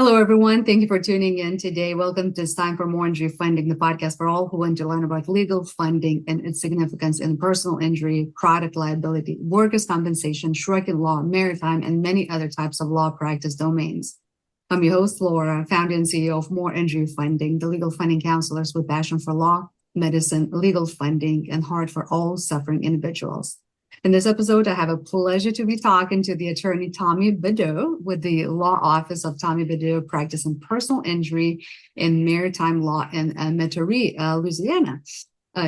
Hello, everyone. Thank you for tuning in today. Welcome to It's Time for More Injury Funding, the podcast for all who want to learn about legal funding and its significance in personal injury, product liability, workers' compensation, shirking law, maritime, and many other types of law practice domains. I'm your host, Laura, founder and CEO of More Injury Funding, the legal funding counselors with passion for law, medicine, legal funding, and heart for all suffering individuals. In this episode, I have a pleasure to be talking to the attorney Tommy Badeaux with the law office of Tommy Badeaux, practicing personal injury in maritime law in Metarie, Louisiana.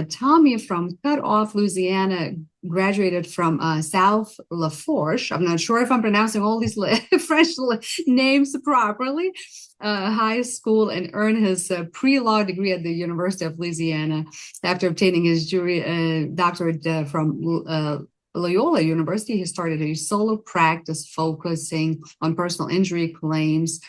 Tommy from Cut Off, Louisiana, graduated from South Lafourche. I'm not sure if I'm pronouncing all these French names properly. High school and earned his pre-law degree at the University of Louisiana after obtaining his doctorate from Loyola University. He started a solo practice focusing on personal injury claims,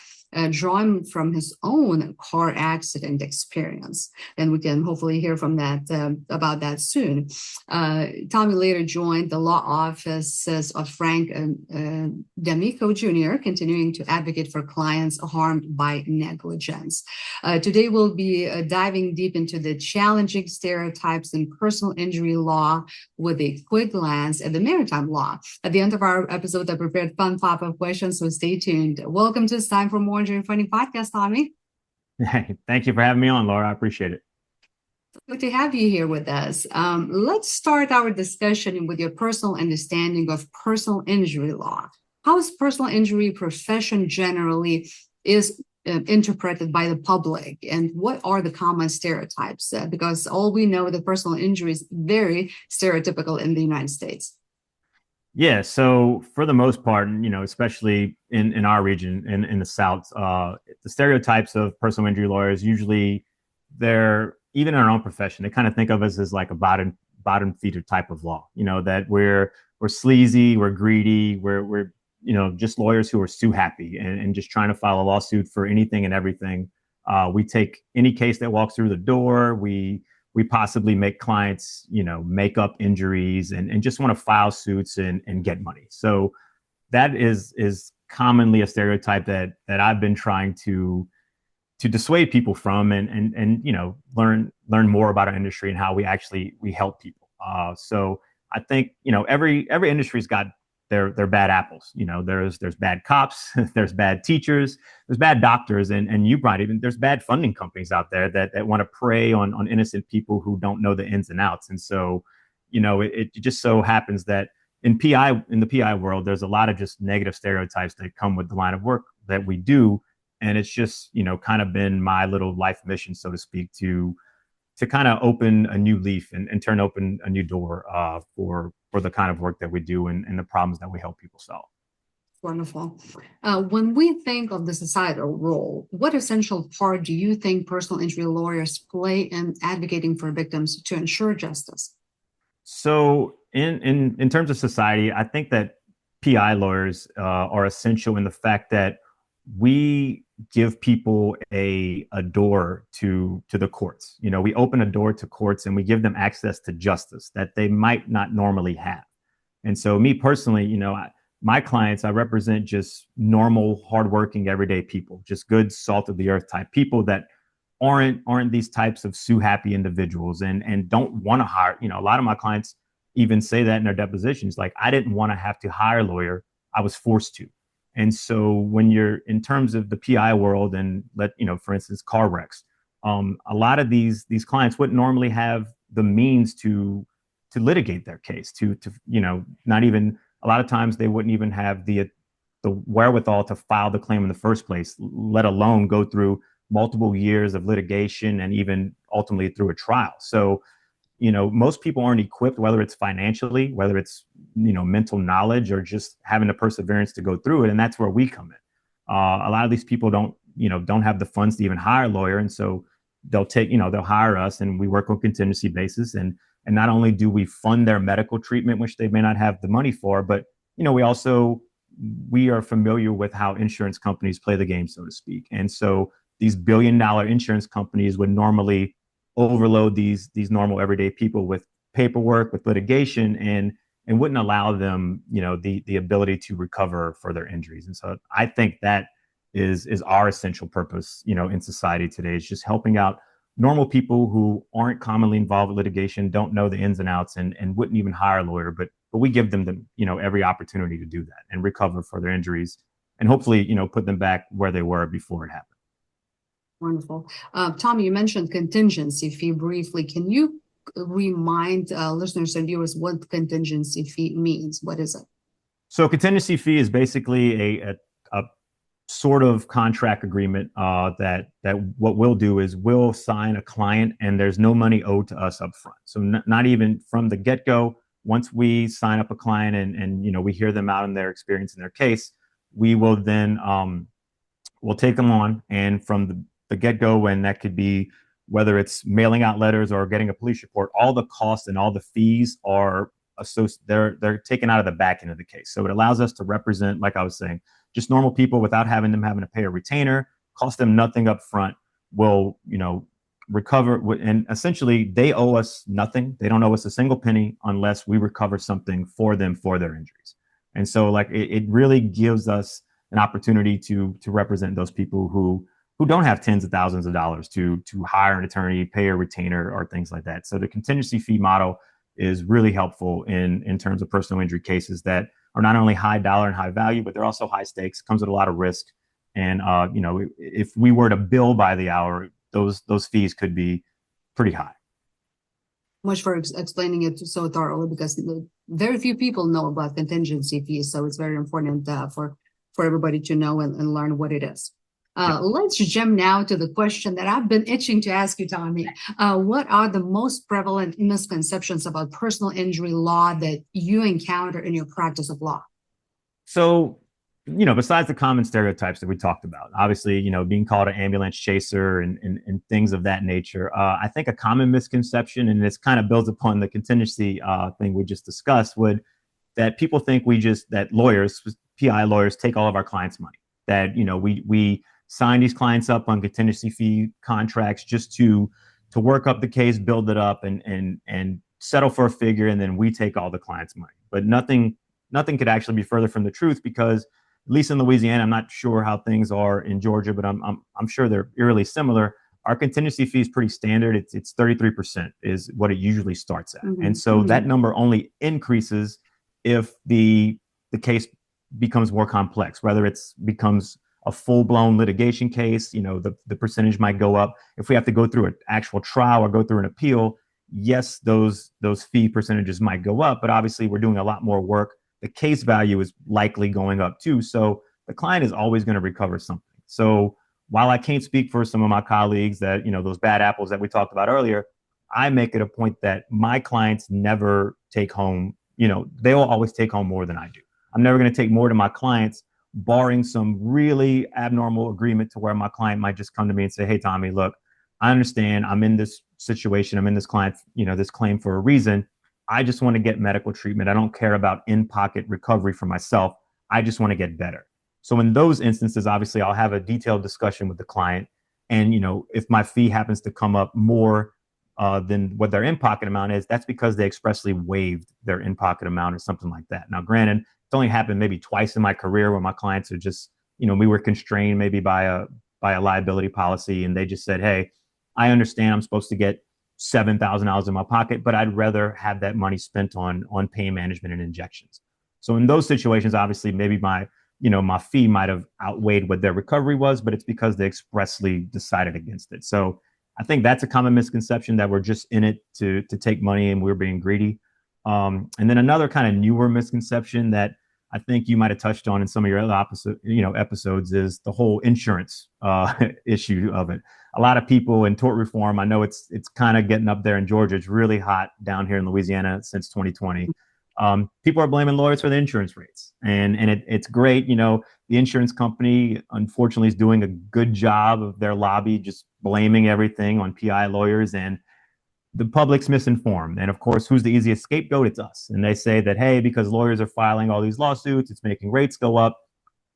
drawn from his own car accident experience. And we can hopefully hear from that about that soon. Tommy later joined the law offices of Frank D'Amico Jr., continuing to advocate for clients harmed by negligence. Today, we'll be diving deep into the challenging stereotypes in personal injury law with a quick glance at the maritime law. At the end of our episode, I prepared fun pop-up questions, so stay tuned. Welcome to It's Time for More Injury Funding podcast, Tommy. Hey, thank you for having me on, Laura. I appreciate it. Good to have you here with us. Let's start our discussion with your personal understanding of personal injury law. How is personal injury profession generally is interpreted by the public, and what are the common stereotypes? Because all we know that personal injury is very stereotypical in the United States. Yeah, so for the most part, especially in our region, in the South, the stereotypes of personal injury lawyers, usually they're, even in our own profession, they kind of think of us as like a bottom feeder type of law, that we're sleazy, we're greedy, we're just lawyers who are sue happy and just trying to file a lawsuit for anything and everything. We take any case that walks through the door. We possibly make clients, make up injuries and just want to file suits and get money. So that is commonly a stereotype that I've been trying to dissuade people from and learn more about our industry and how we help people. So I think, every industry's got their bad apples. There's bad cops, there's bad teachers, there's bad doctors, and you brought even there's bad funding companies out there that want to prey on innocent people who don't know the ins and outs. And so, it just so happens that in the PI world, there's a lot of just negative stereotypes that come with the line of work that we do. And it's just, kind of been my little life mission, so to speak, to kind of open a new leaf and turn open a new door for the kind of work that we do and the problems that we help people solve. Wonderful. When we think of the societal role, what essential part do you think personal injury lawyers play in advocating for victims to ensure justice? So in terms of society, I think that PI lawyers are essential in the fact that we give people a door to the courts. We open a door to courts and we give them access to justice that they might not normally have. And so me personally, my clients, I represent just normal, hardworking, everyday people, just good salt of the earth type people that aren't these types of sue happy individuals and don't want to hire. A lot of my clients even say that in their depositions, like, I didn't want to have to hire a lawyer. I was forced to. And so when you're in terms of the PI world and for instance, car wrecks, a lot of these clients wouldn't normally have the means to litigate their case, to not even, a lot of times they wouldn't even have the wherewithal to file the claim in the first place, let alone go through multiple years of litigation and even ultimately through a trial. So, most people aren't equipped, whether it's financially, whether it's, mental knowledge or just having the perseverance to go through it. And that's where we come in. A lot of these people don't have the funds to even hire a lawyer. And so they'll hire us and we work on contingency basis. And not only do we fund their medical treatment, which they may not have the money for, but, we are familiar with how insurance companies play the game, so to speak. And so these billion-dollar insurance companies would normally overload these normal everyday people with paperwork, with litigation, and wouldn't allow them, the ability to recover for their injuries. And so I think that is our essential purpose, in society today. It's just helping out normal people who aren't commonly involved with litigation, don't know the ins and outs, and wouldn't even hire a lawyer, but we give them every opportunity to do that and recover for their injuries, and hopefully, put them back where they were before it happened. Wonderful. Tom, you mentioned contingency fee briefly. Can you remind listeners and viewers what contingency fee means? What is it? So contingency fee is basically a sort of contract agreement that what we'll do is we'll sign a client, and there's no money owed to us up front. So not even from the get-go. Once we sign up a client and we hear them out in their experience in their case, we will then we'll take them on, and from the get-go, and that could be whether it's mailing out letters or getting a police report, all the costs and all the fees are they're taken out of the back end of the case. So it allows us to represent, like I was saying, just normal people without having to pay a retainer, cost them nothing up front. Will recover, and essentially they owe us nothing. They don't owe us a single penny unless we recover something for them for their injuries. And so it really gives us an opportunity to represent those people who don't have tens of thousands of dollars to hire an attorney, pay a retainer, or things like that. So the contingency fee model is really helpful in terms of personal injury cases that are not only high dollar and high value, but they're also high stakes, comes with a lot of risk. And, if we were to bill by the hour, those fees could be pretty high. Much for explaining it so thoroughly, because very few people know about contingency fees. So it's very important for everybody to know and learn what it is. Let's jump now to the question that I've been itching to ask you, Tommy. What are the most prevalent misconceptions about personal injury law that you encounter in your practice of law? So, besides the common stereotypes that we talked about, obviously, being called an ambulance chaser and things of that nature, I think a common misconception, and this kind of builds upon the contingency thing we just discussed, that people think that lawyers, PI lawyers, take all of our clients' money. That, we sign these clients up on contingency fee contracts just to work up the case, build it up, and settle for a figure, and then we take all the clients' money. But nothing could actually be further from the truth, because at least in Louisiana, I'm not sure how things are in Georgia, but I'm sure they're eerily similar. Our contingency fee is pretty standard. It's 33% is what it usually starts at, and so that number only increases if the case becomes more complex, whether it becomes a full-blown litigation case. The percentage might go up. If we have to go through an actual trial or go through an appeal, yes, those fee percentages might go up, but obviously we're doing a lot more work. The case value is likely going up too. So the client is always going to recover something. So while I can't speak for some of my colleagues that, those bad apples that we talked about earlier, I make it a point that my clients never take home, they will always take home more than I do. I'm never going to take more to my clients, barring some really abnormal agreement to where my client might just come to me and say, "Hey, Tommy, look, I understand I'm in this situation. I'm in this client, this claim for a reason. I just want to get medical treatment. I don't care about in-pocket recovery for myself. I just want to get better." So in those instances, obviously, I'll have a detailed discussion with the client. And, if my fee happens to come up more than what their in-pocket amount is, that's because they expressly waived their in-pocket amount or something like that. Now, granted, it's only happened maybe twice in my career where my clients are just, we were constrained maybe by a liability policy, and they just said, "Hey, I understand I'm supposed to get $7,000 in my pocket, but I'd rather have that money spent on pain management and injections." So in those situations, obviously, maybe my fee might have outweighed what their recovery was, but it's because they expressly decided against it. So I think that's a common misconception, that we're just in it to take money and we're being greedy. And then another kind of newer misconception that I think you might have touched on in some of your other episodes is the whole insurance issue of it. A lot of people in tort reform, I know it's kind of getting up there in Georgia. It's really hot down here in Louisiana since 2020. People are blaming lawyers for the insurance rates, and it's great. The insurance company, unfortunately, is doing a good job of their lobby, just blaming everything on PI lawyers, and the public's misinformed. And of course, who's the easiest scapegoat? It's us. And they say that, hey, because lawyers are filing all these lawsuits, it's making rates go up,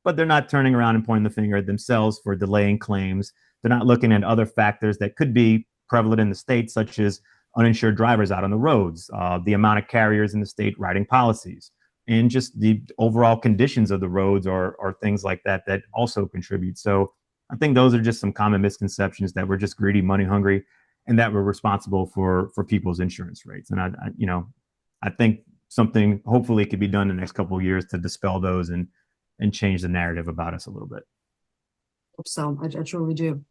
but they're not turning around and pointing the finger at themselves for delaying claims. They're not looking at other factors that could be prevalent in the state, such as uninsured drivers out on the roads, the amount of carriers in the state writing policies, and just the overall conditions of the roads or things like that that also contribute. So I think those are just some common misconceptions that we're just greedy, money hungry, and that we're responsible for people's insurance rates. And I think something hopefully could be done in the next couple of years to dispel those and change the narrative about us a little bit. So I truly do.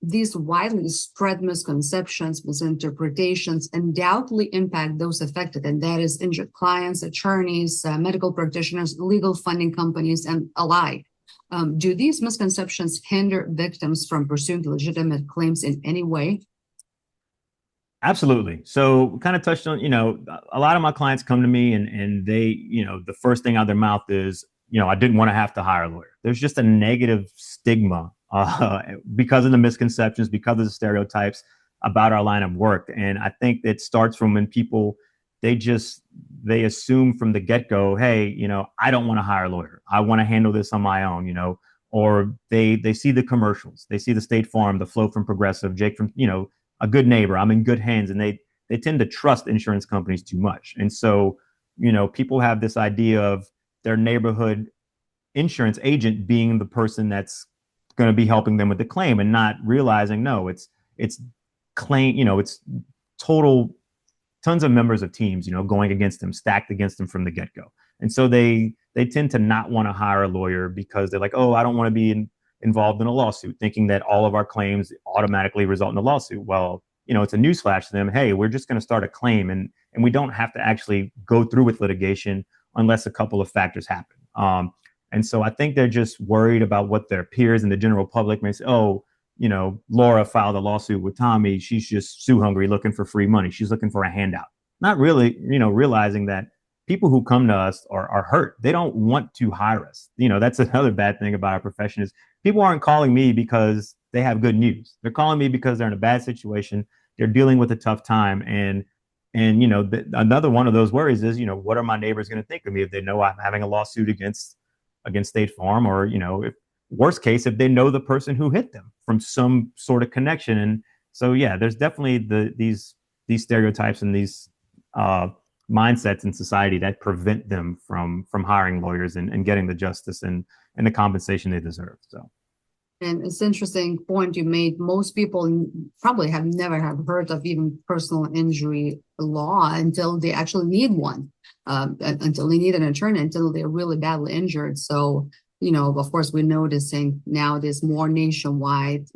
These widely spread misconceptions, misinterpretations undoubtedly impact those affected, and that is injured clients, attorneys, medical practitioners, legal funding companies, and alike. Do these misconceptions hinder victims from pursuing legitimate claims in any way? Absolutely. So kind of touched on, a lot of my clients come to me and they, the first thing out of their mouth is, I didn't want to have to hire a lawyer. There's just a negative stigma because of the misconceptions, because of the stereotypes about our line of work. And I think it starts from when people, they assume from the get-go, hey, I don't want to hire a lawyer. I want to handle this on my own, or they see the commercials, they see the State Farm, the Flow from Progressive, Jake from, a good neighbor, I'm in good hands. And they tend to trust insurance companies too much. And so, people have this idea of their neighborhood insurance agent being the person that's going to be helping them with the claim, and not realizing, no, it's claim, it's total tons of members of teams, going against them, stacked against them from the get-go. And so they tend to not want to hire a lawyer because they're like, oh, I don't want to be involved in a lawsuit, thinking that all of our claims automatically result in a lawsuit. Well, it's a newsflash to them. Hey, we're just going to start a claim, and we don't have to actually go through with litigation unless a couple of factors happen. And so I think they're just worried about what their peers and the general public may say. Oh, Laura filed a lawsuit with Tommy. She's just sue hungry, looking for free money. She's looking for a handout. Not really, realizing that people who come to us are hurt. They don't want to hire us. That's another bad thing about our profession is people aren't calling me because they have good news. They're calling me because they're in a bad situation. They're dealing with a tough time. And another one of those worries is, what are my neighbors going to think of me if they know I'm having a lawsuit against State Farm, or, if worst case, if they know the person who hit them from some sort of connection. And so, yeah, there's definitely these stereotypes and these mindsets in society that prevent them from hiring lawyers and getting the justice and the compensation they deserve. So. And it's an interesting point you made. Most people probably have never heard of even personal injury law until they actually need one, until they need an attorney, until they're really badly injured. So, of course, we're noticing now there's more nationwide,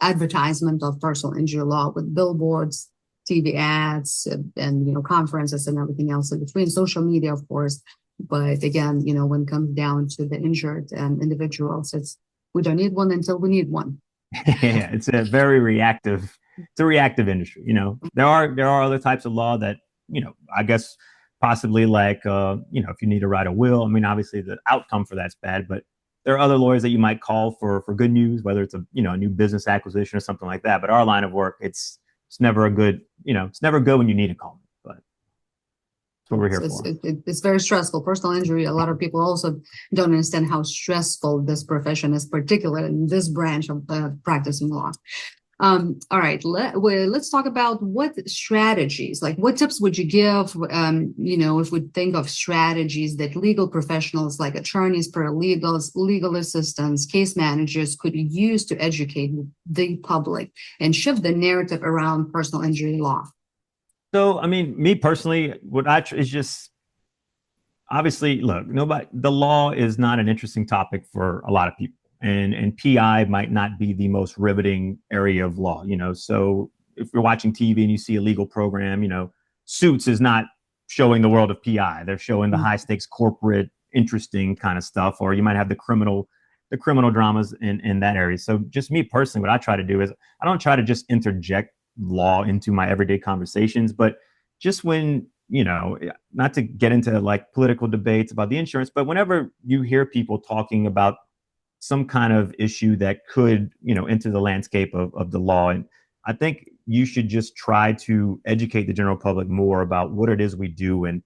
advertisement of personal injury law with billboards, TV ads, and, conferences and everything else in between, social media, of course. But again, when it comes down to the injured individuals, we don't need one until we need one. Yeah, it's a very reactive. It's a reactive industry. There are other types of law that, I guess possibly like, if you need to write a will. I mean, obviously the outcome for that's bad, but there are other lawyers that you might call for good news, whether it's a new business acquisition or something like that. But our line of work, it's never a good, it's never good when you need to call me. But that's what we're here for. It's very stressful. Personal injury, a lot of people also don't understand how stressful this profession is, particularly in this branch of practicing law. All right, let's talk about what strategies, like what tips would you give, if we think of strategies that legal professionals like attorneys, paralegals, legal assistants, case managers could use to educate the public and shift the narrative around personal injury law? So, I mean, me personally, what is just, obviously, look, the law is not an interesting topic for a lot of people. And PI might not be the most riveting area of law, So if you're watching TV and you see a legal program, Suits is not showing the world of PI. They're showing the high stakes corporate, interesting kind of stuff. Or you might have the criminal dramas in that area. So just me personally, what I try to do is I don't try to just interject law into my everyday conversations, but just when, not to get into like political debates about the insurance, but whenever you hear people talking about some kind of issue that could, enter the landscape of the law. And I think you should just try to educate the general public more about what it is we do and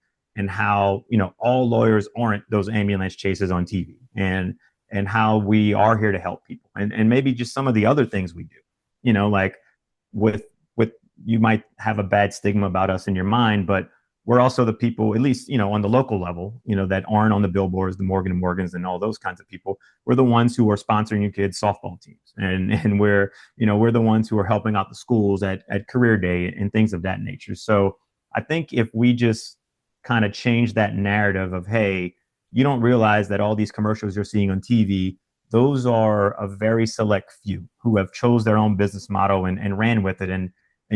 how, all lawyers aren't those ambulance chases on TV and how we are here to help people and maybe just some of the other things we do, like with you might have a bad stigma about us in your mind, but we're also the people, at least, on the local level, that aren't on the billboards, the Morgan and Morgans and all those kinds of people. We're the ones who are sponsoring your kids' softball teams. And we're the ones who are helping out the schools at career day and things of that nature. So I think if we just kind of change that narrative of, hey, you don't realize that all these commercials you're seeing on TV, those are a very select few who have chose their own business model and ran with it and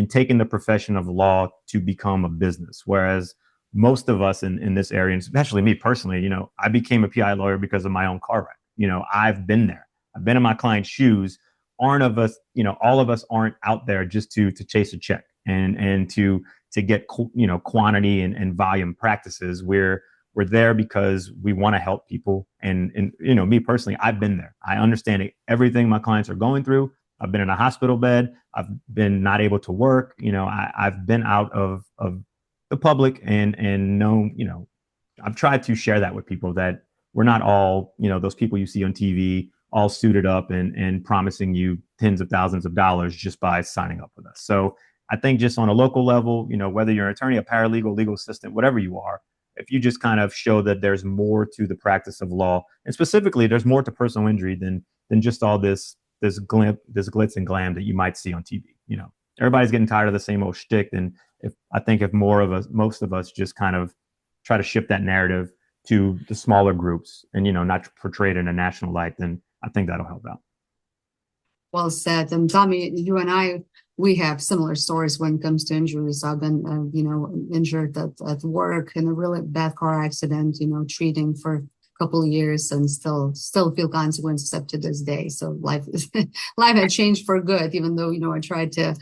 taken the profession of law to become a business. Whereas most of us in this area, and especially me personally, I became a PI lawyer because of my own car wreck. I've been there. I've been in my client's shoes. All of us aren't out there just to chase a check and to get quantity and volume practices. We're there because we want to help people. And me personally, I've been there. I understand everything my clients are going through. I've been in a hospital bed. I've been not able to work. I've been out of the public and known, I've tried to share that with people that we're not all, those people you see on TV, all suited up and promising you tens of thousands of dollars just by signing up with us. So I think just on a local level, whether you're an attorney, a paralegal, legal assistant, whatever you are, if you just kind of show that there's more to the practice of law, and specifically there's more to personal injury than just all this glitz and glam that you might see on TV. Everybody's getting tired of the same old shtick. And if most of us just kind of try to shift that narrative to the smaller groups and, not portray it in a national light, then I think that'll help out. Well said. And Tommy, you and I, we have similar stories when it comes to injuries. I've been, injured at work in a really bad car accident, treating for couple of years and still feel consequences up to this day. So life had changed for good, even though I tried to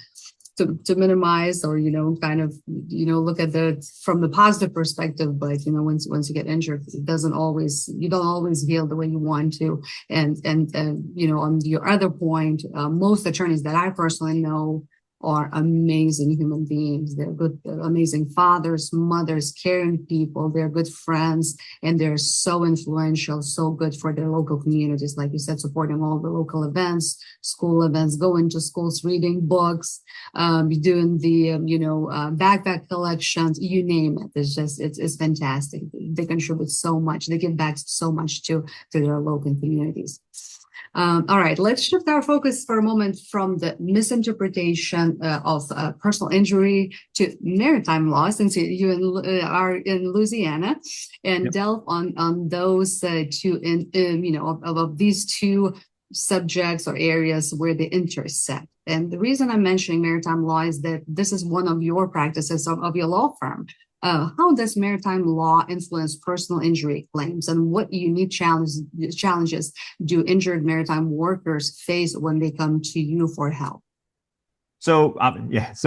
minimize or kind of look at from the positive perspective. But once you get injured, you don't always feel the way you want to. And on your other point, most attorneys that I personally know are amazing human beings. They're good, amazing fathers, mothers, caring people. They're good friends, and they're so influential, so good for their local communities. Like you said, supporting all the local events, school events, going to schools, reading books, doing the backpack collections, you name it. It's fantastic. They contribute so much. They give back so much to their local communities. All right, let's shift our focus for a moment from the misinterpretation of personal injury to maritime law, since you are in Louisiana, and yep, delve on those two, of these two subjects or areas where they intersect. And the reason I'm mentioning maritime law is that this is one of your practices of your law firm. How does maritime law influence personal injury claims, and what unique challenges do injured maritime workers face when they come to you for help? So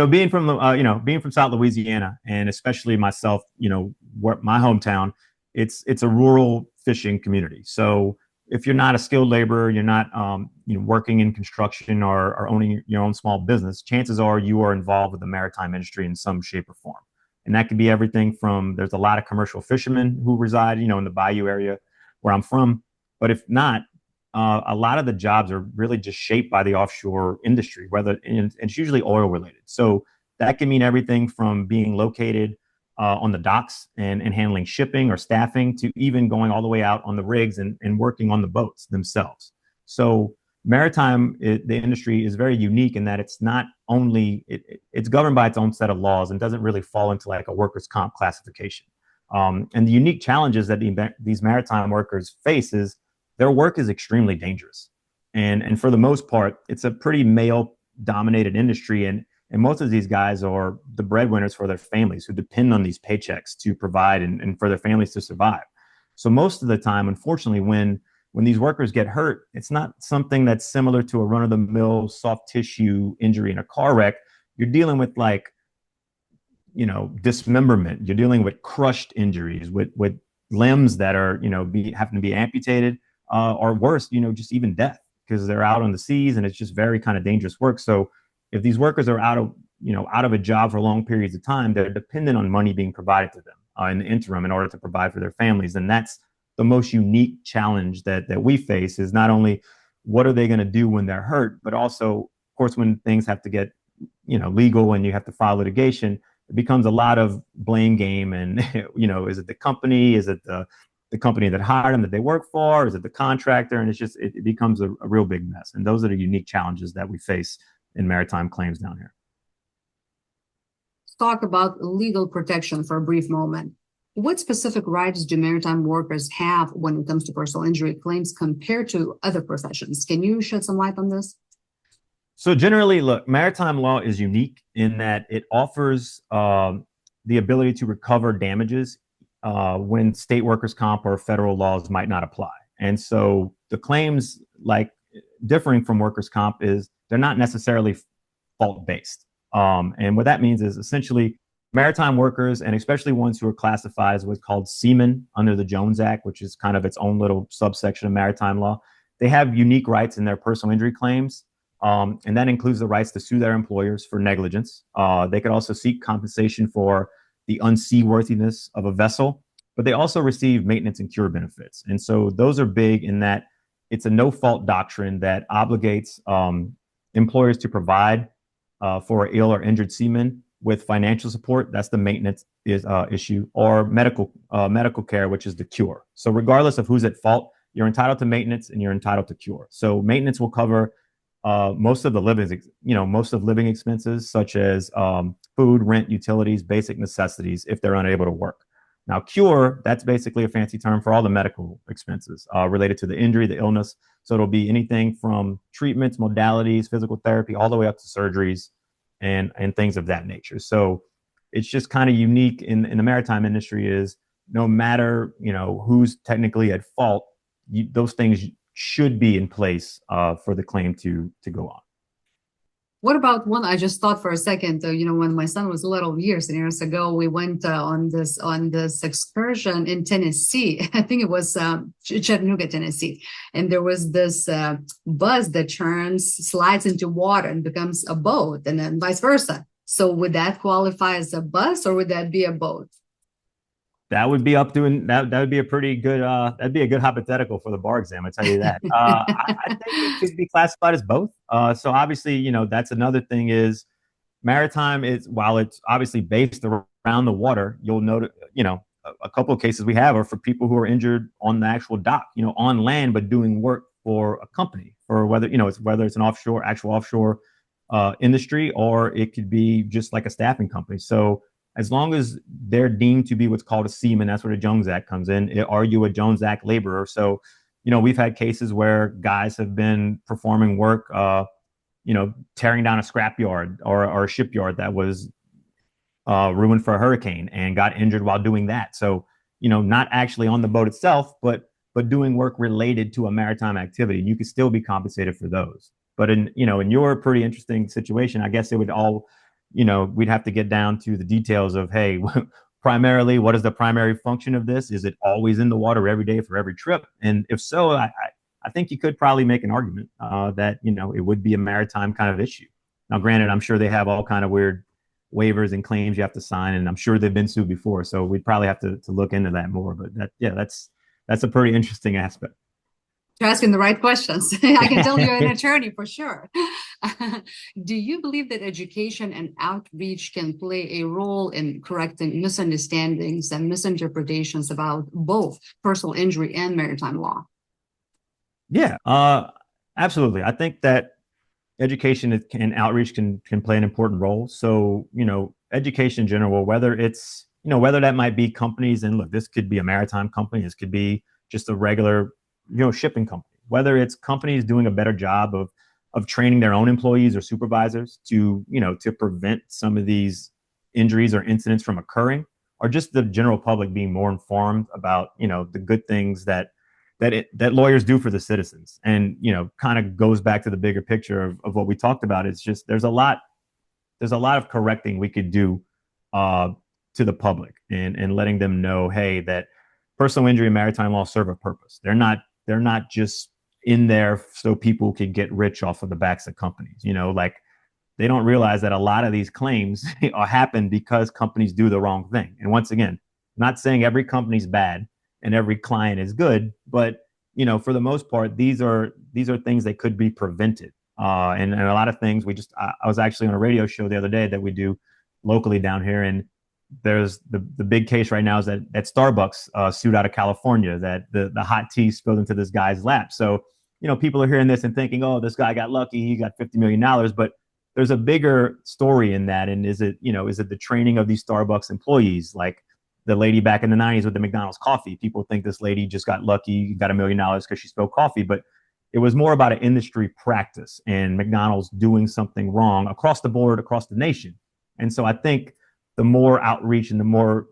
being from South Louisiana, and especially myself, my hometown, it's a rural fishing community. So if you're not a skilled laborer, you're not working in construction or owning your own small business, chances are you are involved with the maritime industry in some shape or form. And that could be everything from, there's a lot of commercial fishermen who reside, in the bayou area where I'm from. But if not, a lot of the jobs are really just shaped by the offshore industry, and it's usually oil related. So that can mean everything from being located on the docks and handling shipping or staffing, to even going all the way out on the rigs and working on the boats themselves. So maritime, the industry is very unique in that it's not only, it's governed by its own set of laws and doesn't really fall into like a workers' comp classification. And the unique challenges that these maritime workers face is their work is extremely dangerous. And for the most part, it's a pretty male-dominated industry. And most of these guys are the breadwinners for their families, who depend on these paychecks to provide and for their families to survive. So most of the time, unfortunately, when these workers get hurt, it's not something that's similar to a run-of-the-mill soft tissue injury in a car wreck. You're dealing with dismemberment. You're dealing with crushed injuries, with limbs that are, having to be amputated, or worse, just even death, because they're out on the seas and it's just very kind of dangerous work. So if these workers are out of a job for long periods of time, they're dependent on money being provided to them in the interim in order to provide for their families. And that's the most unique challenge that we face, is not only what are they going to do when they're hurt, but also, of course, when things have to get, legal and you have to file litigation, it becomes a lot of blame game. And, is it the company? Is it the company that hired them that they work for? Is it the contractor? And it becomes a real big mess. And those are the unique challenges that we face in maritime claims down here. Let's talk about legal protection for a brief moment. What specific rights do maritime workers have when it comes to personal injury claims compared to other professions? Can you shed some light on this? So generally, look, maritime law is unique in that it offers the ability to recover damages when state workers' comp or federal laws might not apply. And so the claims, like differing from workers' comp, is they're not necessarily fault-based. And what that means is essentially maritime workers, and especially ones who are classified as what's called seamen under the Jones Act, which is kind of its own little subsection of maritime law, they have unique rights in their personal injury claims. And that includes the rights to sue their employers for negligence. They could also seek compensation for the unseaworthiness of a vessel, but they also receive maintenance and cure benefits. And so those are big in that it's a no-fault doctrine that obligates employers to provide for ill or injured seamen with financial support. That's the maintenance issue, or medical care, which is the cure. So regardless of who's at fault, you're entitled to maintenance and you're entitled to cure. So maintenance will cover most of living expenses, such as food, rent, utilities, basic necessities, if they're unable to work. Now, cure, that's basically a fancy term for all the medical expenses related to the injury, the illness. So it'll be anything from treatments, modalities, physical therapy, all the way up to surgeries and things of that nature. So it's just kind of unique in the maritime industry is no matter, who's technically at fault, those things should be in place for the claim to go on. What about one? I just thought for a second, when my son was little, years and years ago, we went on this excursion in Tennessee. I think it was Chattanooga, Tennessee, and there was this bus that slides into water and becomes a boat, and then vice versa. So would that qualify as a bus, or would that be a boat? That would be up to that would be a pretty good that'd be a good hypothetical for the bar exam. I tell you that. I think it could be classified as both. So obviously, that's another thing is maritime is, while it's obviously based around the water, you'll note, a couple of cases we have are for people who are injured on the actual dock, on land, but doing work for a company, or whether it's an actual offshore industry, or it could be just like a staffing company. So as long as they're deemed to be what's called a seaman, that's where the Jones Act comes in. Are you a Jones Act laborer? So, we've had cases where guys have been performing work, tearing down a scrapyard or a shipyard that was ruined for a hurricane and got injured while doing that. So, not actually on the boat itself, but doing work related to a maritime activity. You could still be compensated for those. But in your pretty interesting situation, I guess it would all, we'd have to get down to the details of, hey, primarily, what is the primary function of this? Is it always in the water every day for every trip? And if so, I think you could probably make an argument that, it would be a maritime kind of issue. Now, granted, I'm sure they have all kind of weird waivers and claims you have to sign, and I'm sure they've been sued before. So we'd probably have to look into that more. But that's a pretty interesting aspect. You're asking the right questions. I can tell you're an attorney for sure. Do you believe that education and outreach can play a role in correcting misunderstandings and misinterpretations about both personal injury and maritime law? Yeah, absolutely. I think that education and outreach can play an important role. So, education in general, whether it's, whether that might be companies, and look, this could be a maritime company, this could be just a regular shipping company, whether it's companies doing a better job of training their own employees or supervisors to prevent some of these injuries or incidents from occurring, or just the general public being more informed about, the good things that lawyers do for the citizens. And, kind of goes back to the bigger picture of what we talked about. It's just, there's a lot of correcting we could do to the public and letting them know, hey, that personal injury and maritime law serve a purpose. They're not just in there so people can get rich off of the backs of companies. Like, they don't realize that a lot of these claims happen because companies do the wrong thing. And once again, not saying every company's bad and every client is good, but for the most part, these are things that could be prevented. And a lot of things I was actually on a radio show the other day that we do locally down here, and there's the big case right now is that Starbucks sued out of California that the hot tea spilled into this guy's lap. So, people are hearing this and thinking, oh, this guy got lucky, he got $50 million, but there's a bigger story in that. And is it the training of these Starbucks employees, like the lady back in the 90s with the McDonald's coffee? People think this lady just got lucky, got $1 million because she spilled coffee, but it was more about an industry practice and McDonald's doing something wrong across the board, across the nation. And so I think the more outreach and the more,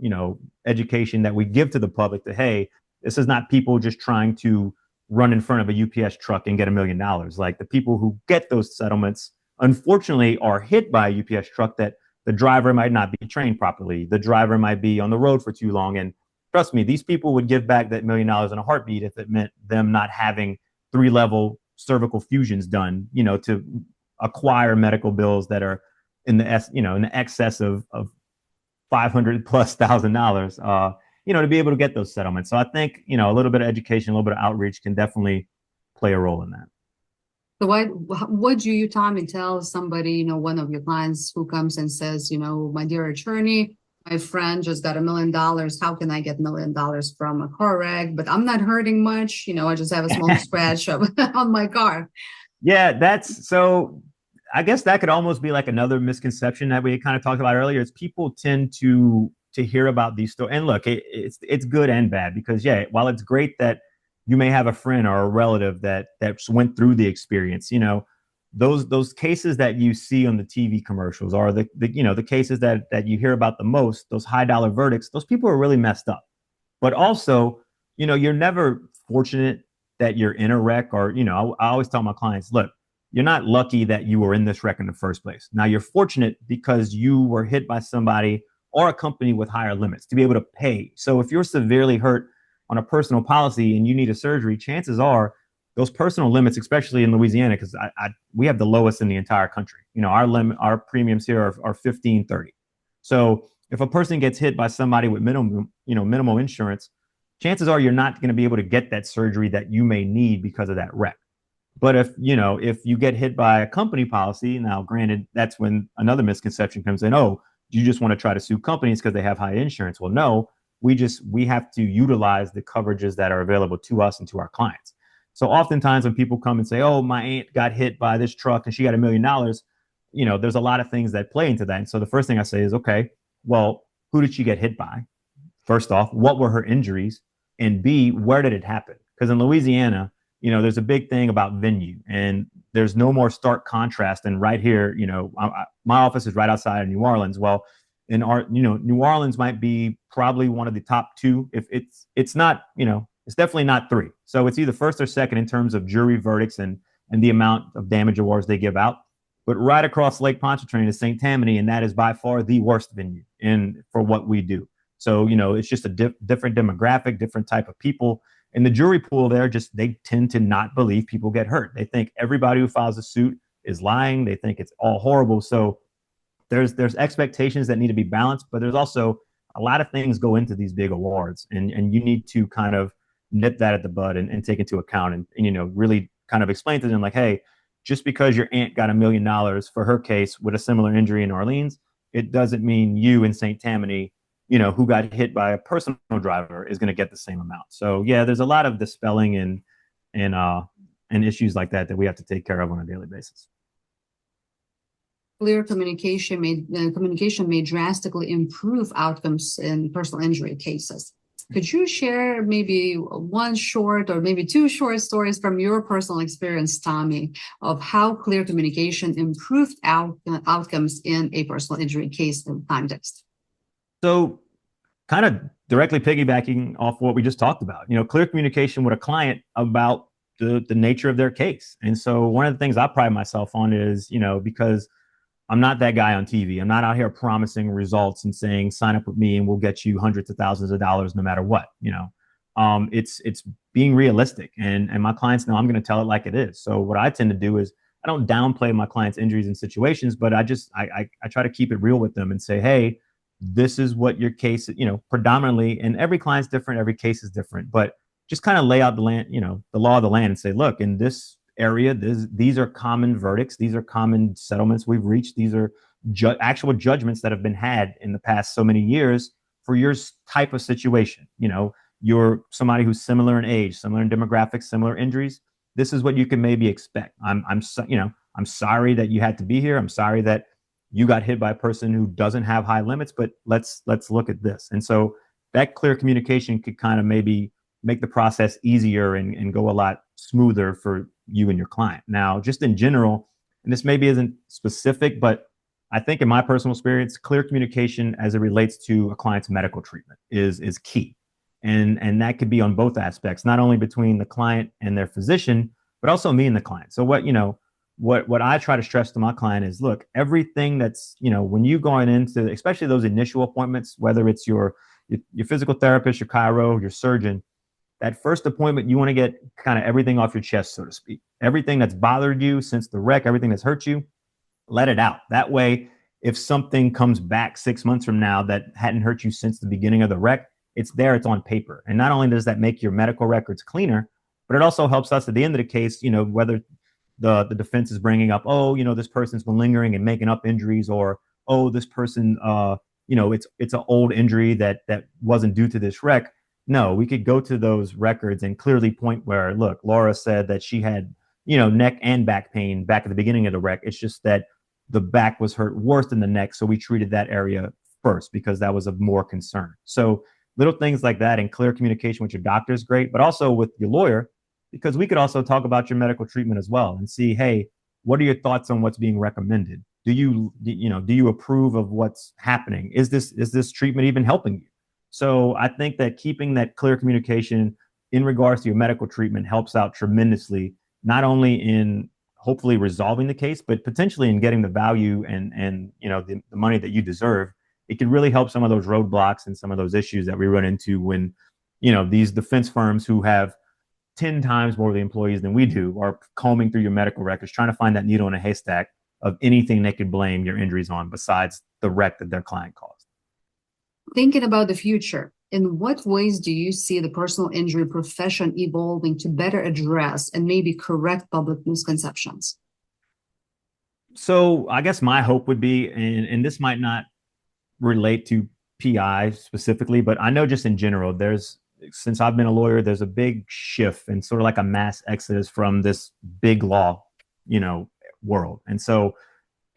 education that we give to the public that, hey, this is not people just trying to run in front of a UPS truck and get $1 million. Like, the people who get those settlements, unfortunately, are hit by a UPS truck that the driver might not be trained properly. The driver might be on the road for too long. And trust me, these people would give back that $1 million in a heartbeat if it meant them not having 3-level cervical fusions done, to acquire medical bills that are in the excess of $500,000+, to be able to get those settlements. So I think, a little bit of education, a little bit of outreach can definitely play a role in that. So what do you, Tommy, tell somebody, one of your clients who comes and says, my dear attorney, my friend just got $1 million. How can I get $1 million from a car wreck? But I'm not hurting much. I just have a small scratch on my car. Yeah, so I guess that could almost be like another misconception that we kind of talked about earlier. Is people tend to hear about these stories. And look, it's good and bad, because while it's great that you may have a friend or a relative that went through the experience, those cases that you see on the TV commercials are the cases that you hear about the most, those high dollar verdicts. Those people are really messed up. But also, you're never fortunate that you're in a wreck, or, I always tell my clients, look, you're not lucky that you were in this wreck in the first place. Now, you're fortunate because you were hit by somebody or a company with higher limits to be able to pay. So if you're severely hurt on a personal policy and you need a surgery, chances are those personal limits, especially in Louisiana, because we have the lowest in the entire country. Our premiums here are $15.30. So if a person gets hit by somebody with minimal insurance, chances are you're not going to be able to get that surgery that you may need because of that wreck. But if you get hit by a company policy, now granted, that's when another misconception comes in. Oh, you just want to try to sue companies because they have high insurance. Well, no, we have to utilize the coverages that are available to us and to our clients. So oftentimes when people come and say, oh, my aunt got hit by this truck and she got $1 million, there's a lot of things that play into that. And so the first thing I say is, okay, well, who did she get hit by? First off, what were her injuries? And B, where did it happen? Because in Louisiana, there's a big thing about venue, and there's no more stark contrast. And right here, my office is right outside of New Orleans. Well, in New Orleans might be probably one of the top two. If it's not, it's definitely not three. So it's either first or second in terms of jury verdicts and the amount of damage awards they give out. But right across Lake Pontchartrain is St. Tammany, and that is by far the worst venue for what we do. So, it's just a different demographic, different type of people. And the jury pool there, they tend to not believe people get hurt. They think everybody who files a suit is lying. They think it's all horrible. So there's expectations that need to be balanced, but there's also a lot of things go into these big awards, and you need to kind of nip that at the bud and take into account and really kind of explain to them, like, hey, just because your aunt got $1 million for her case with a similar injury in Orleans, it doesn't mean you in St. Tammany, who got hit by a personal driver, is going to get the same amount. So yeah, there's a lot of dispelling and issues like that we have to take care of on a daily basis. Clear communication may drastically improve outcomes in personal injury cases. Could you share maybe one short or maybe two short stories from your personal experience, Tommy, of how clear communication improved outcomes in a personal injury case context? So kind of directly piggybacking off what we just talked about, clear communication with a client about the nature of their case. And so one of the things I pride myself on is, because I'm not that guy on TV. I'm not out here promising results and saying, sign up with me and we'll get you hundreds of thousands of dollars no matter what, it's being realistic. And my clients know I'm going to tell it like it is. So what I tend to do is I don't downplay my clients' injuries and situations, but I try to keep it real with them and say, hey, this is what your case, predominantly, and every client's different, every case is different, but just kind of lay out the land, the law of the land, and say, look, in this area. These are common verdicts. These are common settlements we've reached. These are actual judgments that have been had in the past so many years for your type of situation. You're somebody who's similar in age, similar in demographics, similar injuries. This is what you can maybe expect. I'm sorry that you had to be here. I'm sorry that you got hit by a person who doesn't have high limits, but let's look at this. And so that clear communication could kind of maybe make the process easier and go a lot smoother for you and your client. Now, just in general, and this maybe isn't specific, but I think in my personal experience, clear communication as it relates to a client's medical treatment is key. And that could be on both aspects, not only between the client and their physician, but also me and the client. So what I try to stress to my client is, look, everything that's, when you going into, especially those initial appointments, whether it's your physical therapist, your chiro, your surgeon, that first appointment, you want to get kind of everything off your chest, so to speak. Everything that's bothered you since the wreck, everything that's hurt you, let it out. That way, if something comes back 6 months from now that hadn't hurt you since the beginning of the wreck, it's there, it's on paper. And not only does that make your medical records cleaner, but it also helps us at the end of the case, whether the defense is bringing up, this person's been lingering and making up injuries, or, this person, it's an old injury that wasn't due to this wreck. No, we could go to those records and clearly point where, look, Laura said that she had, neck and back pain back at the beginning of the wreck. It's just that the back was hurt worse than the neck. So we treated that area first because that was of more concern. So little things like that and clear communication with your doctor is great, but also with your lawyer, because we could also talk about your medical treatment as well and see, hey, what are your thoughts on what's being recommended? Do you approve of what's happening? Is this treatment even helping you? So I think that keeping that clear communication in regards to your medical treatment helps out tremendously, not only in hopefully resolving the case, but potentially in getting the value and the money that you deserve. It can really help some of those roadblocks and some of those issues that we run into when, these defense firms who have 10 times more of the employees than we do are combing through your medical records, trying to find that needle in a haystack of anything they could blame your injuries on besides the wreck that their client caused. Thinking about the future, in what ways do you see the personal injury profession evolving to better address and maybe correct public misconceptions? So I guess my hope would be, and this might not relate to PI specifically, but I know just in general, since I've been a lawyer, there's a big shift and sort of like a mass exodus from this big law, world. And so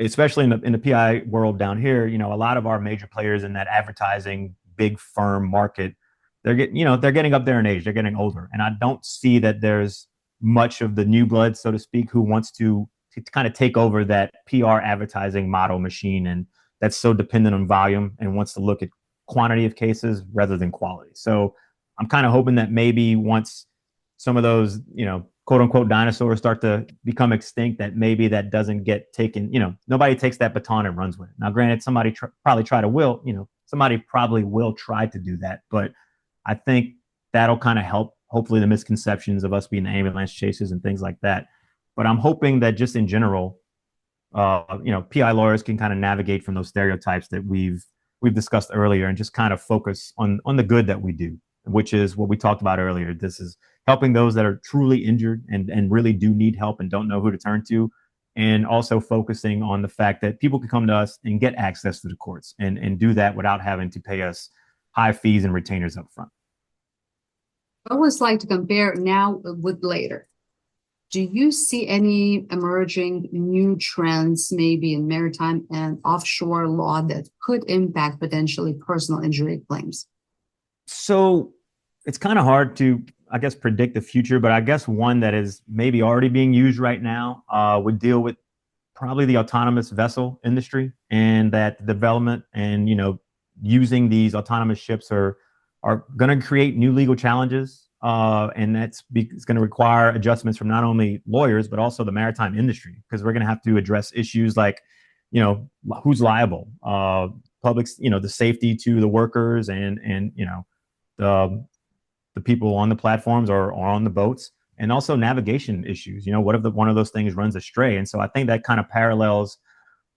especially in the PI world down here, a lot of our major players in that advertising big firm market, they're getting up there in age, they're getting older. And I don't see that there's much of the new blood, so to speak, who wants to kind of take over that PR advertising model machine. And that's so dependent on volume and wants to look at quantity of cases rather than quality. So I'm kind of hoping that maybe once some of those, quote unquote dinosaurs start to become extinct, that maybe that doesn't get taken, nobody takes that baton and runs with it. Now, granted, somebody probably will try to do that, but I think that'll kind of help, hopefully, the misconceptions of us being ambulance chasers and things like that. But I'm hoping that just in general, PI lawyers can kind of navigate from those stereotypes that we've discussed earlier and just kind of focus on the good that we do, which is what we talked about earlier. This is helping those that are truly injured and really do need help and don't know who to turn to. And also focusing on the fact that people can come to us and get access to the courts and do that without having to pay us high fees and retainers up front. I always like to compare now with later. Do you see any emerging new trends, maybe in maritime and offshore law, that could impact potentially personal injury claims? So it's kind of hard to, I guess, predict the future, but I guess one that is maybe already being used right now would deal with probably the autonomous vessel industry, and that development and, using these autonomous ships are going to create new legal challenges. And it's going to require adjustments from not only lawyers, but also the maritime industry, because we're going to have to address issues like, who's liable, public's, the safety to the workers and the people on the platforms or on the boats, and also navigation issues. What if one of those things runs astray? And so I think that kind of parallels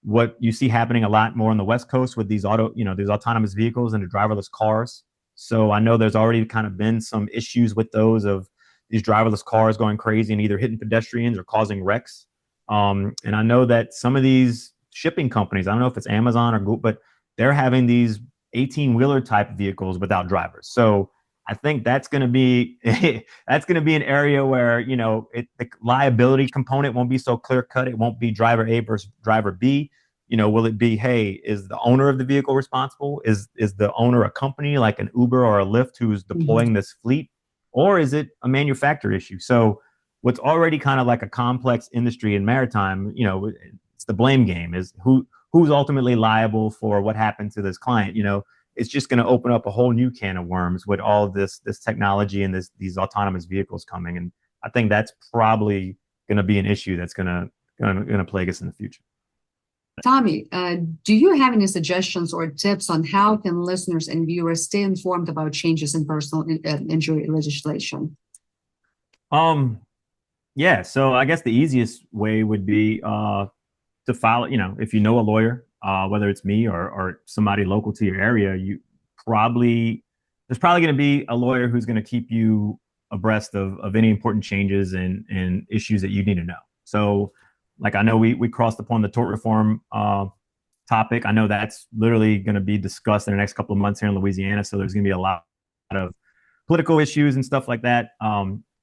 what you see happening a lot more on the West Coast with these autonomous vehicles and the driverless cars. So I know there's already kind of been some issues with those of, these driverless cars going crazy and either hitting pedestrians or causing wrecks. And I know that some of these shipping companies, I don't know if it's Amazon or Google, but they're having these 18-wheeler type vehicles without drivers. So I think that's going to be an area where, the liability component won't be so clear cut. It won't be driver A versus driver B. Will it be, hey, is the owner of the vehicle responsible? Is the owner a company like an Uber or a Lyft who's deploying this fleet? Or is it a manufacturer issue? So what's already kind of like a complex industry in maritime, it's the blame game, is who's ultimately liable for what happened to this client. It's just going to open up a whole new can of worms with all of this technology and these autonomous vehicles coming. And I think that's probably going to be an issue that's going to plague us in the future. Tommy, do you have any suggestions or tips on how can listeners and viewers stay informed about changes in personal injury legislation? Yeah, so I guess the easiest way would be to file, if you know a lawyer, whether it's me or somebody local to your area, there's probably going to be a lawyer who's going to keep you abreast of any important changes and issues that you need to know. So, like, I know we crossed upon the tort reform topic. I know that's literally going to be discussed in the next couple of months here in Louisiana. So there's going to be a lot of political issues and stuff like that.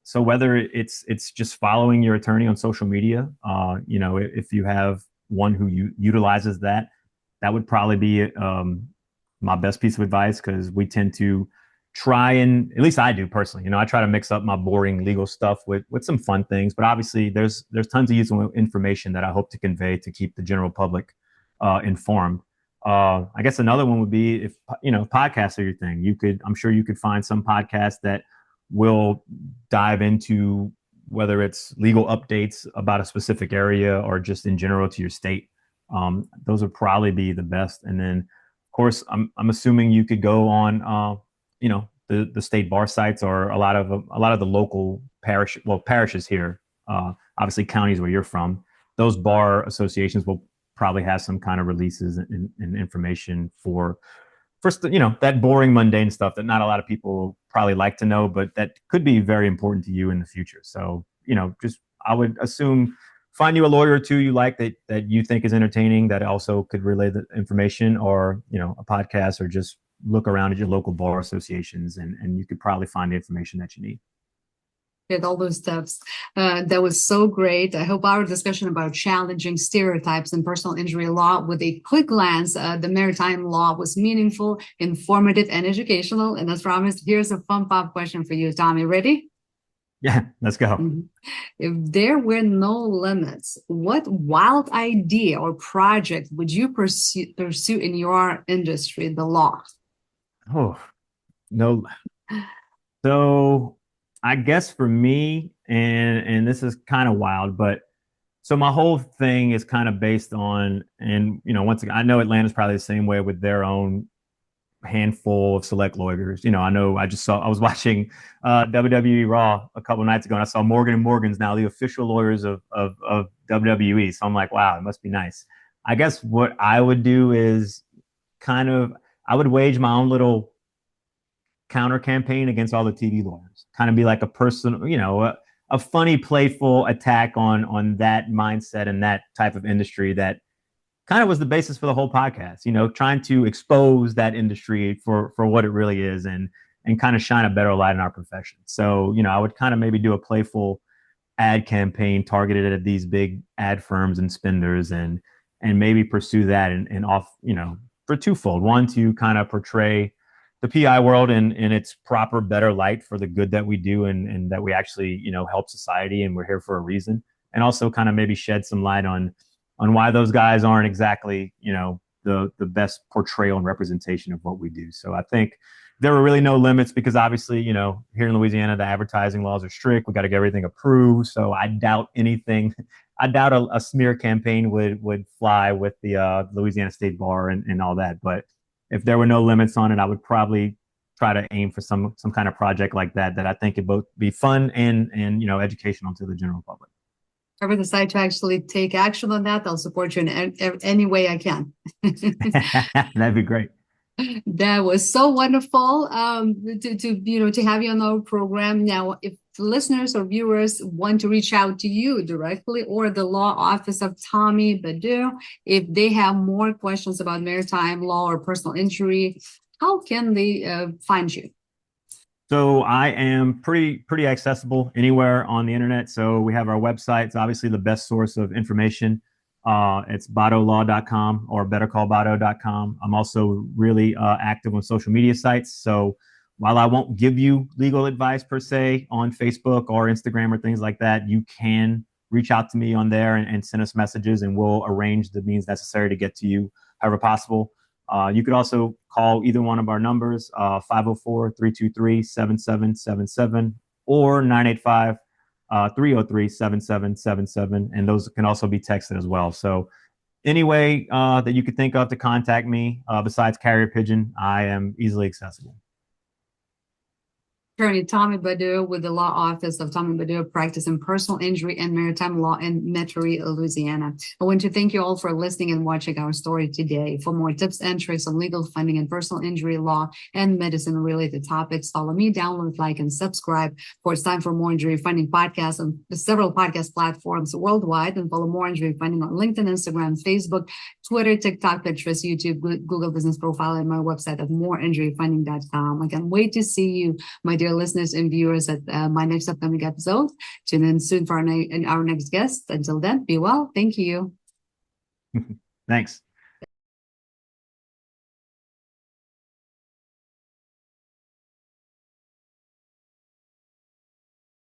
So whether it's just following your attorney on social media, if you have one who utilizes that would probably be my best piece of advice, because we tend to try, and at least I do personally, I try to mix up my boring legal stuff with some fun things. But obviously there's tons of useful information that I hope to convey to keep the general public informed. I guess another one would be if, podcasts are your thing. I'm sure you could find some podcasts that will dive into whether it's legal updates about a specific area or just in general to your state. Those would probably be the best. And then, of course, I'm assuming you could go on, the state bar sites, or a lot of the local parishes here. Obviously, counties where you're from, those bar associations will probably have some kind of releases and information for that boring, mundane stuff that not a lot of people probably like to know, but that could be very important to you in the future. So, I would assume find you a lawyer or two you like that you think is entertaining, that also could relay the information, or, a podcast, or just look around at your local bar associations and you could probably find the information that you need. With all those steps. That was so great. I hope our discussion about challenging stereotypes in personal injury law with a quick glance at the maritime law was meaningful, informative, and educational. And as promised, here's a fun pop question for you, Tommy. Ready? Yeah, let's go. Mm-hmm. If there were no limits, what wild idea or project would you pursue in your industry, the law? Oh, no. So I guess for me, and this is kind of wild, but so my whole thing is kind of based on, and once again, I know Atlanta's probably the same way with their own handful of select lawyers. I know I was watching WWE Raw a couple nights ago, and I saw Morgan and Morgan's now the official lawyers of WWE. So I'm like, wow, it must be nice. I guess what I would do is I would wage my own little counter campaign against all the TV lawyers, kind of be like a personal, a funny, playful attack on that mindset and that type of industry that kind of was the basis for the whole podcast, trying to expose that industry for what it really is, and kind of shine a better light in our profession. So, I would kind of maybe do a playful ad campaign targeted at these big ad firms and spenders, and maybe pursue that and off, for twofold. One, to kind of portray the PI world in its proper, better light for the good that we do, and that we actually, help society, and we're here for a reason. And also kind of maybe shed some light on why those guys aren't exactly, the best portrayal and representation of what we do. So I think there were really no limits, because obviously, here in Louisiana, the advertising laws are strict. We got to get everything approved. So I doubt a smear campaign would fly with the Louisiana State Bar and all that. But if there were no limits on it, I would probably try to aim for some kind of project like that I think could both be fun and educational to the general public. If I ever decide to actually take action on that, I'll support you in any way I can. That'd be great. That was so wonderful to have you on our program. Now, if listeners or viewers want to reach out to you directly or the law office of Tommy Badeaux, if they have more questions about maritime law or personal injury, how can they find you? So I am pretty accessible anywhere on the internet. So we have our website. It's obviously the best source of information. It's badeauxlaw.com or bettercallbadeaux.com. I'm also really active on social media sites. So while I won't give you legal advice per se on Facebook or Instagram or things like that, you can reach out to me on there and send us messages, and we'll arrange the means necessary to get to you however possible. You could also call either one of our numbers, 504-323-7777 or 985-303-7777. And those can also be texted as well. So any way that you could think of to contact me besides carrier pigeon, I am easily accessible. Attorney Tommy Badeaux with the law office of Tommy Badeaux, practice in personal injury and maritime law in Metarie, Louisiana. I want to thank you all for listening and watching our story today. For more tips and tricks on legal funding and personal injury law and medicine related topics, follow me, download, like, and subscribe. For It's Time for More Injury Funding podcasts on several podcast platforms worldwide, and follow More Injury Funding on LinkedIn, Instagram, Facebook, Twitter, TikTok, Pinterest, YouTube, Google Business Profile, and my website at moreinjuryfunding.com. I can't wait to see you, my dear listeners and viewers, at my next upcoming episode. Tune in soon for our next guest. Until then, be well. Thank you. Thanks.